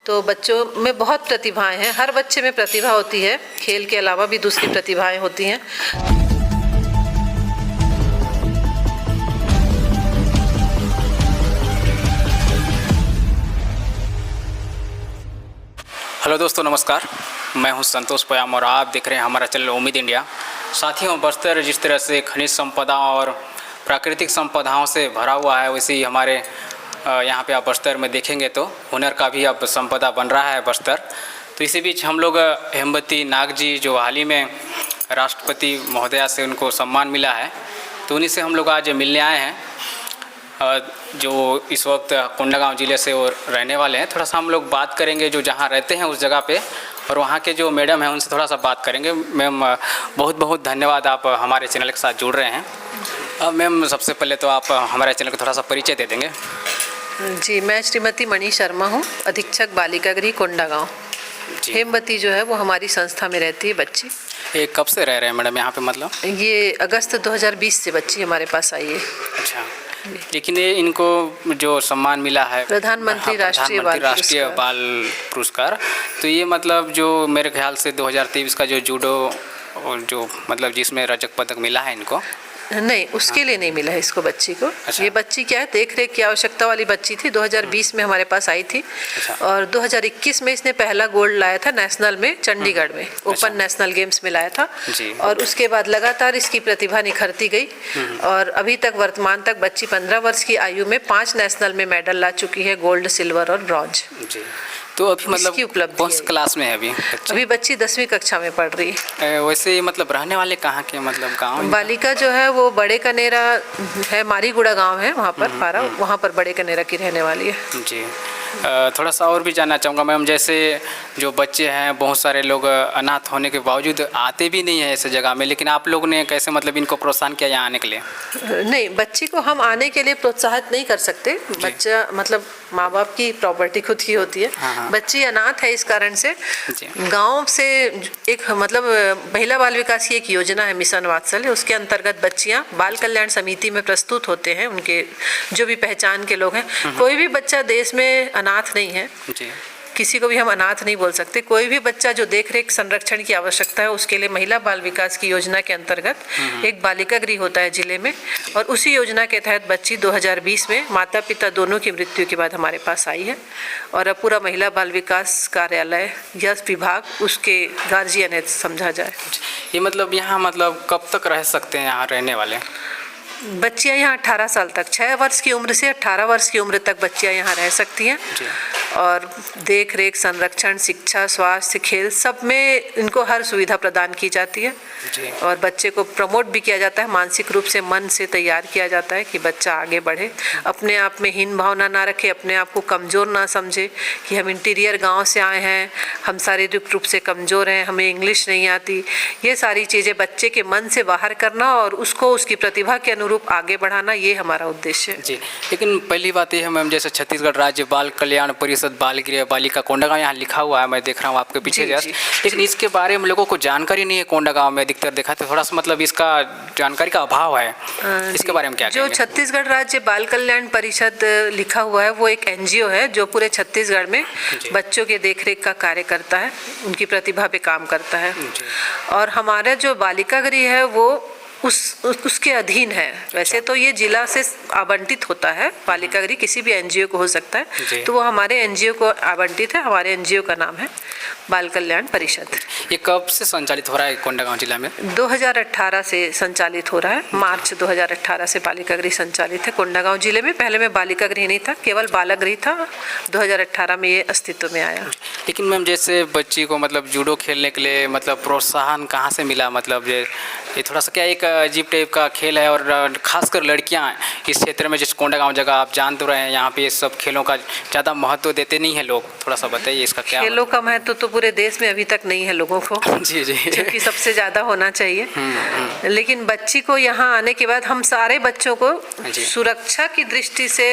तो बच्चों में बहुत प्रतिभाएं हैं, हर बच्चे में प्रतिभा होती है, खेल के अलावा भी दूसरी प्रतिभाएं होती हैं। हेलो दोस्तों, नमस्कार। मैं हूं संतोष पयाम और आप देख रहे हैं हमारा चैनल उम्मीद इंडिया। साथियों, बस्तर जिस तरह से खनिज संपदा और प्राकृतिक संपदाओं से भरा हुआ है, वैसे ही हमारे यहाँ पे आप बस्तर में देखेंगे तो हुनर का भी अब संपदा बन रहा है बस्तर। तो इसी बीच हम लोग हेमवती नाग जी, जो हाल ही में राष्ट्रपति महोदया से उनको सम्मान मिला है, तो उन्हीं से हम लोग आज मिलने आए हैं, जो इस वक्त कोंडागांव ज़िले से वो रहने वाले हैं। थोड़ा सा हम लोग बात करेंगे जो जहाँ रहते हैं उस जगह पे, और वहाँ के जो मैडम हैं उनसे थोड़ा सा बात करेंगे। मैम, बहुत बहुत धन्यवाद, आप हमारे चैनल के साथ जुड़ रहे हैं। मैम, सबसे पहले तो आप हमारे चैनल का थोड़ा सा परिचय दे देंगे। जी, मैं श्रीमती मणि शर्मा हूँ, अधीक्षक बालिका गृह कोंडागांव। हेमवती जो है वो हमारी संस्था में रहती है बच्ची। ये कब से रह रहे हैं मैडम यहाँ पे? मतलब ये अगस्त 2020 से बच्ची हमारे पास आई है। अच्छा, लेकिन ये इनको जो सम्मान मिला है प्रधानमंत्री राष्ट्रीय बाल पुरस्कार, तो ये मतलब जो मेरे ख्याल से 2023 का जो जूडो और जो मतलब जिसमें रजत पदक मिला है इनको, नहीं, उसके लिए नहीं मिला है इसको बच्ची को। अच्छा। ये बच्ची क्या है, देख रेख की आवश्यकता वाली बच्ची थी। 2020 में हमारे पास आई थी। अच्छा। और 2021 में इसने पहला गोल्ड लाया था नेशनल में, चंडीगढ़ में ओपन नेशनल गेम्स में लाया था। जी। और उसके बाद लगातार इसकी प्रतिभा निखरती गई और अभी तक वर्तमान तक बच्ची 15 वर्ष की आयु में 5 नेशनल में मेडल ला चुकी है, गोल्ड, सिल्वर और ब्रॉन्ज। जी। तो अभी मतलब कौन सी क्लास में है अभी बच्ची? अभी बच्ची 10वीं कक्षा में पढ़ रही है। वैसे मतलब रहने वाले कहाँ के, मतलब गाँव? बालिका जो है वो बड़े कनेरा है, मारीगुड़ा गांव है वहाँ पर पारा, वहाँ पर बड़े कनेरा की रहने वाली है। जी। थोड़ा सा और भी जानना चाहूँगा मैम, जैसे जो बच्चे हैं, बहुत सारे लोग अनाथ होने के बावजूद आते भी नहीं है ऐसे जगह में, लेकिन आप लोग ने कैसे मतलब इनको प्रोत्साहन किया यहाँ आने के लिए? नहीं, बच्ची को हम आने के लिए प्रोत्साहित नहीं कर सकते। बच्चा मतलब माँ बाप की प्रॉपर्टी खुद की होती है। हाँ। बच्ची अनाथ है, इस कारण से गांव से एक मतलब महिला बाल विकास की एक योजना है, मिशन वात्सल्य, उसके अंतर्गत बच्चियां बाल कल्याण समिति में प्रस्तुत होते हैं। उनके जो भी पहचान के लोग हैं, कोई भी बच्चा देश में अनाथ नहीं है। जी। किसी को भी हम अनाथ नहीं बोल सकते। कोई भी बच्चा जो देख रेख संरक्षण की आवश्यकता है, उसके लिए महिला बाल विकास की योजना के अंतर्गत एक बालिका गृह होता है जिले में, और उसी योजना के तहत बच्ची 2020 में माता पिता दोनों की मृत्यु के बाद हमारे पास आई है। और अब पूरा महिला बाल विकास कार्यालय या विभाग उसके गार्जियन है, समझा जाए। ये मतलब यहाँ मतलब कब तक रह सकते हैं यहाँ रहने वाले बच्चियाँ? यहाँ 18 साल तक, 6 वर्ष की उम्र से 18 वर्ष की उम्र तक बच्चियाँ यहाँ रह सकती हैं। और देख रेख, संरक्षण, शिक्षा, स्वास्थ्य, खेल, सब में इनको हर सुविधा प्रदान की जाती है। जी। और बच्चे को प्रमोट भी किया जाता है, मानसिक रूप से मन से तैयार किया जाता है कि बच्चा आगे बढ़े, अपने आप में हीन भावना ना रखे, अपने आप को कमज़ोर ना समझे कि हम इंटीरियर गांव से आए हैं, हम शारीरिक रूप से कमज़ोर हैं, हमें इंग्लिश नहीं आती। ये सारी चीज़ें बच्चे के मन से बाहर करना और उसको उसकी प्रतिभा के अनुरूप आगे बढ़ाना, ये हमारा उद्देश्य है। जी। लेकिन पहली बात ये है मैम, जैसे छत्तीसगढ़ राज्य बाल कल्याण परिषद बाल गृह बालिका कोंडागांव यहाँ लिखा हुआ है, मैं देख रहा हूँ आपके पीछे जस्ट, लेकिन इसके बारे में लोगों को जानकारी नहीं है। कोंडागांव में अधिकतर देखा तो थोड़ा सा मतलब इसका जानकारी का अभाव है, इसके बारे में क्या जो छत्तीसगढ़ राज्य बाल कल्याण परिषद लिखा हुआ है, वो एक NGO है जो पूरे छत्तीसगढ़ में बच्चों के देखरेख का कार्य करता है, उनकी प्रतिभा पे काम करता है। और हमारा जो बालिका गृह है वो उसके अधीन है। वैसे तो ये जिला से आवंटित होता है, बालिका गृह किसी भी NGO को हो सकता है, तो वो हमारे NGO को आवंटित है। हमारे NGO का नाम है बाल कल्याण परिषद। ये कब से संचालित हो रहा है कोंडागांव जिला में? 2018 से संचालित हो रहा है। मार्च 2018 से बालिका गृह संचालित है कोंडागांव जिले में। पहले में बालिका गृह नहीं था, केवल बालक गृह था। 2018 में ये अस्तित्व में आया। लेकिन मैम, जैसे बच्ची को मतलब जूडो खेलने के लिए मतलब प्रोत्साहन कहाँ से मिला? मतलब ये थोड़ा सा क्या एक अजीब टाइप का खेल है, और खासकर लड़कियां इस क्षेत्र में, जिस कोंडागांव जगह आप जान तो रहे हैं, यहाँ पे सब खेलों का ज़्यादा महत्व देते नहीं हैं लोग। थोड़ा सा बताइए इसका क्या? खेलों का महत्व तो पूरे देश में अभी तक नहीं है लोगों को। जी जी। क्योंकि सबसे ज़्यादा होना चाहिए। लेकिन बच्ची को यहाँ आने के बाद हम सारे बच्चों को सुरक्षा की दृष्टि से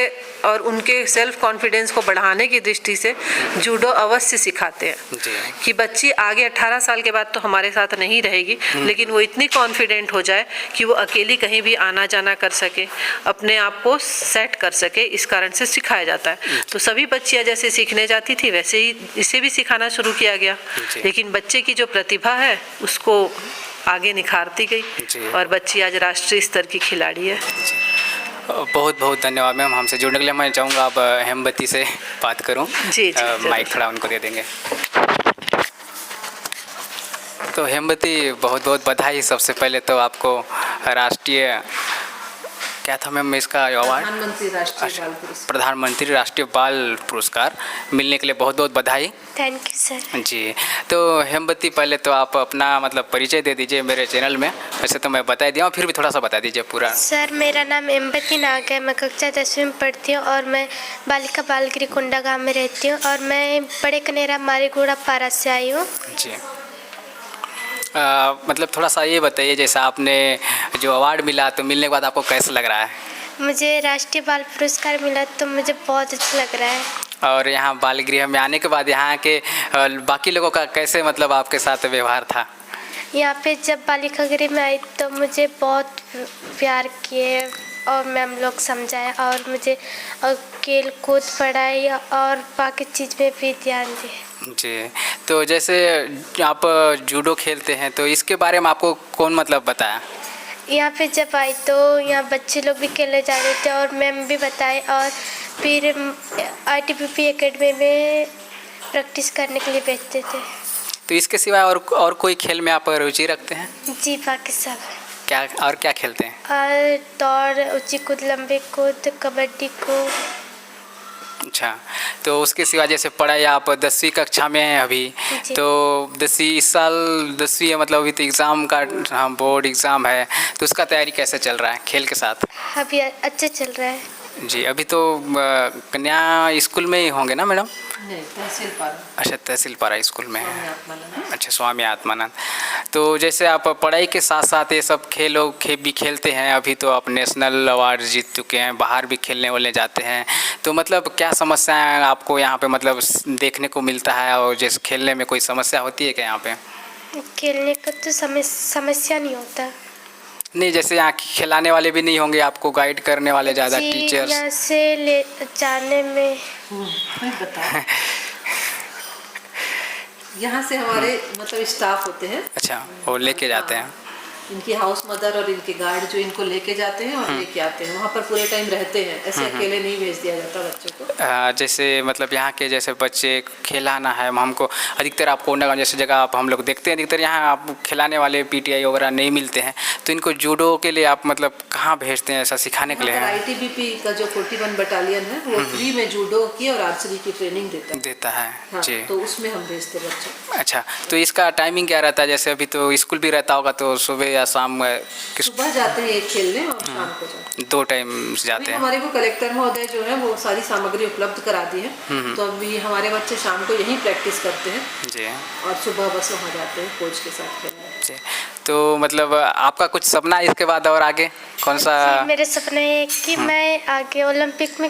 और उनके सेल्फ कॉन्फिडेंस को बढ़ाने की दृष्टि से जूडो अवश्य सिखाते हैं कि बच्ची आगे 18 साल के बाद तो हमारे साथ नहीं रहेगी, लेकिन वो इतनी कॉन्फिडेंट हो जाए कि वो अकेली कहीं भी आना जाना कर सके, अपने आप को सेट कर सके, इस कारण से सिखाया जाता है। तो सभी बच्चियां जैसे सीखने जाती थी वैसे ही इसे भी सिखाना शुरू किया गया, लेकिन बच्चे की जो प्रतिभा है उसको आगे निखारती गई और बच्ची आज राष्ट्रीय स्तर की खिलाड़ी है। बहुत बहुत धन्यवाद मैम, हमसे जुड़ने के लिए। मैं चाहूँगा अब हेमवती से बात करूँ। जी माइक थोड़ा उनको दे देंगे। तो हेमवती, बहुत बहुत बधाई। सबसे पहले तो आपको राष्ट्रीय, क्या था मैम इसका अवार्ड? प्रधानमंत्री राष्ट्रीय बाल पुरस्कार मिलने के लिए बहुत बहुत बधाई। Thank you sir. जी, तो हेमवती पहले तो आप अपना मतलब परिचय दे दीजिए मेरे चैनल में। वैसे तो मैं बता दिया हूँ, फिर भी थोड़ा सा बता दीजिए पूरा। सर मेरा नाम हेमवती नाग है, मैं कक्षा 10वीं में पढ़ती हूँ और मैं बालिका बालगृह कुंडा गाँव में रहती हूँ और मैं बड़े कनेरा मारीगुड़ा पारा से आई हूँ। जी, मतलब थोड़ा सा ये बताइए, जैसा आपने जो अवार्ड मिला तो मिलने के बाद आपको कैसा लग रहा है? मुझे राष्ट्रीय बाल पुरस्कार मिला तो मुझे बहुत अच्छा लग रहा है। और यहाँ बाल गृह में आने के बाद यहाँ के बाकी लोगों का कैसे मतलब आपके साथ व्यवहार था? यहाँ पे जब बालिका गृह में आई तो मुझे बहुत प्यार किए और मैम लोग समझाए और मुझे खेल कूद पढ़ाई और बाकी चीज़ में भी ध्यान दिए। जी, तो जैसे आप जूडो खेलते हैं तो इसके बारे में आपको कौन मतलब बताया? यहाँ पे जब आई तो यहाँ बच्चे लोग भी खेले जा रहे थे और मैम भी बताए और फिर ITBP एकेडमी में प्रैक्टिस करने के लिए भेजते थे। तो इसके सिवाय और कोई खेल में आप रुचि रखते हैं? जी, बाकी सब। क्या और क्या खेलते हैं? और दौड़, ऊंची कूद, लंबे कूद, कबड्डी को। अच्छा, तो उसके सिवा जैसे पढ़ाई, आप 10वीं कक्षा में हैं अभी, तो 10वीं इस साल 10वीं है, मतलब अभी तो एग्ज़ाम का, हाँ, बोर्ड एग्ज़ाम है, तो उसका तैयारी कैसे चल रहा है खेल के साथ? अभी अच्छा चल रहा है। जी, अभी तो कन्या स्कूल में ही होंगे ना मैडम? नहीं, तहसील पारा। अच्छा, तहसील पारा स्कूल में है। अच्छा, स्वामी आत्मानंद। तो जैसे आप पढ़ाई के साथ साथ ये सब भी खेलते हैं, अभी तो आप नेशनल अवार्ड जीत चुके हैं, बाहर भी खेलने वाले जाते हैं, तो मतलब क्या समस्याएं आपको यहाँ पे मतलब देखने को मिलता है? और जैसे खेलने में कोई समस्या होती है क्या यहाँ पे? खेलने का तो समस्या नहीं होता। नहीं, जैसे यहाँ खिलाने वाले भी नहीं होंगे, आपको गाइड करने वाले ज़्यादा टीचर्स? यहाँ से ले जाने में बता यहाँ से हमारे मतलब स्टाफ होते हैं। अच्छा, वो लेके जाते हैं। इनकी हाउस मदर और इनके गार्ड जो इनको लेके जाते हैं और लेके आते हैं, वहाँ पर पूरे टाइम रहते हैं, ऐसे अकेले नहीं भेज दिया जाता बच्चों को। जैसे मतलब यहाँ के जैसे बच्चे खिलाना है हमको, अधिकतर आपको कोंडागांव जैसे जगह आप हम लोग देखते हैं, अधिकतर यहाँ आप खिलाने वाले PTI वगैरह नहीं मिलते हैं, तो इनको जूडो के लिए आप मतलब कहाँ भेजते हैं ऐसा सिखाने के लिए? ITBP का जो 41 बटालियन है वो फ्री में जूडो की और आर्चरी की ट्रेनिंग देता है। हाँ, जी, तो उसमें हम भेजते बच्चों। अच्छा, तो इसका टाइमिंग क्या रहता है? जैसे अभी तो स्कूल भी रहता होगा, तो सुबह या शाम? सुबह जाते हैं एक खेलने और शाम को जाते हैं, 2 टाइम जाते हैं। हमारे को कलेक्टर महोदय जो है वो सारी सामग्री उपलब्ध करा दी है, तो अभी हमारे बच्चे शाम को यहीं प्रैक्टिस करते हैं जी, और सुबह बस वहाँ जाते हैं कोच के साथ खेलने। जी, तो मतलब आपका कुछ सपना है इसके बाद और आगे कौन सा? मेरे सपना है कि मैं आगे ओलंपिक में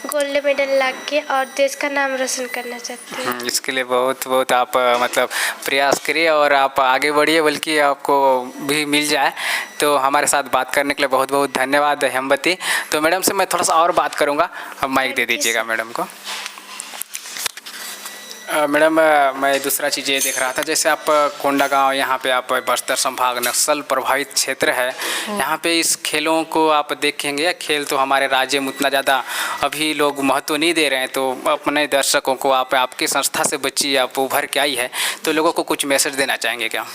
गोल्ड मेडल ला के और देश का नाम रोशन करना चाहती हूँ। इसके लिए बहुत बहुत आप मतलब प्रयास करिए और आप आगे बढ़िए, बल्कि आपको भी मिल जाए। तो हमारे साथ बात करने के लिए बहुत बहुत धन्यवाद हेमवती। तो मैडम से मैं थोड़ा सा और बात करूँगा, अब माइक दे दीजिएगा मैडम को। मैडम, मैं दूसरा चीज़ ये देख रहा था, जैसे आप कोंडागांव यहाँ पे आप बस्तर संभाग नक्सल प्रभावित क्षेत्र है, यहाँ पे इस खेलों को आप देखेंगे, खेल तो हमारे राज्य में उतना ज़्यादा अभी लोग महत्व नहीं दे रहे हैं, तो अपने दर्शकों को आप आपकी संस्था से बच्ची आप उभर के आई है, तो लोगों को कुछ मैसेज देना चाहेंगे क्या?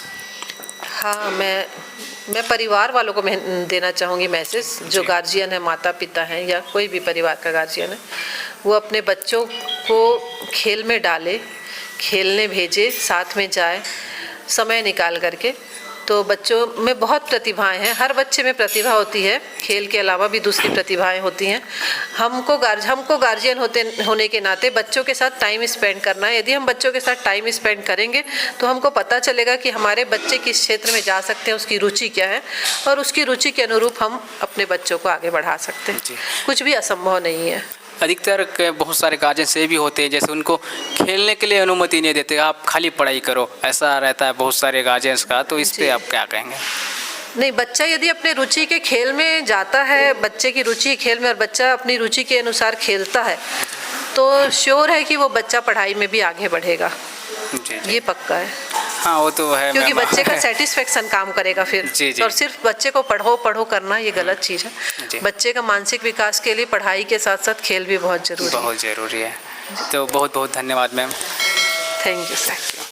हाँ, मैं परिवार वालों को देना चाहूँगी मैसेज, जो गार्जियन है, माता पिता हैं या कोई भी परिवार का गार्जियन है, वो अपने बच्चों को खेल में डाले, खेलने भेजे, साथ में जाए समय निकाल करके। तो बच्चों में बहुत प्रतिभाएं हैं, हर बच्चे में प्रतिभा होती है, खेल के अलावा भी दूसरी प्रतिभाएं होती हैं। हमको गार्जियन होने के नाते बच्चों के साथ टाइम स्पेंड करना है। यदि हम बच्चों के साथ टाइम स्पेंड करेंगे तो हमको पता चलेगा कि हमारे बच्चे किस क्षेत्र में जा सकते हैं, उसकी रुचि क्या है, और उसकी रुचि के अनुरूप हम अपने बच्चों को आगे बढ़ा सकते हैं। कुछ भी असंभव नहीं है। अधिकतर बहुत सारे गार्जियन से भी होते हैं, जैसे उनको खेलने के लिए अनुमति नहीं देते, आप खाली पढ़ाई करो, ऐसा रहता है बहुत सारे गार्जियंस का, तो इस पे आप क्या कहेंगे? नहीं, बच्चा यदि अपने रुचि के खेल में जाता है, बच्चे की रुचि खेल में और बच्चा अपनी रुचि के अनुसार खेलता है, तो श्योर है कि वो बच्चा पढ़ाई में भी आगे बढ़ेगा। जी जी। ये पक्का है, हाँ वो तो है क्योंकि मैम। बच्चे का सेटिस्फेक्शन काम करेगा फिर। जी, जी। और सिर्फ बच्चे को पढ़ो पढ़ो करना ये गलत चीज़ जी। है। बच्चे का मानसिक विकास के लिए पढ़ाई के साथ साथ खेल भी बहुत ज़रूरी है। बहुत ज़रूरी है। तो बहुत बहुत धन्यवाद मैम। Thank you sir.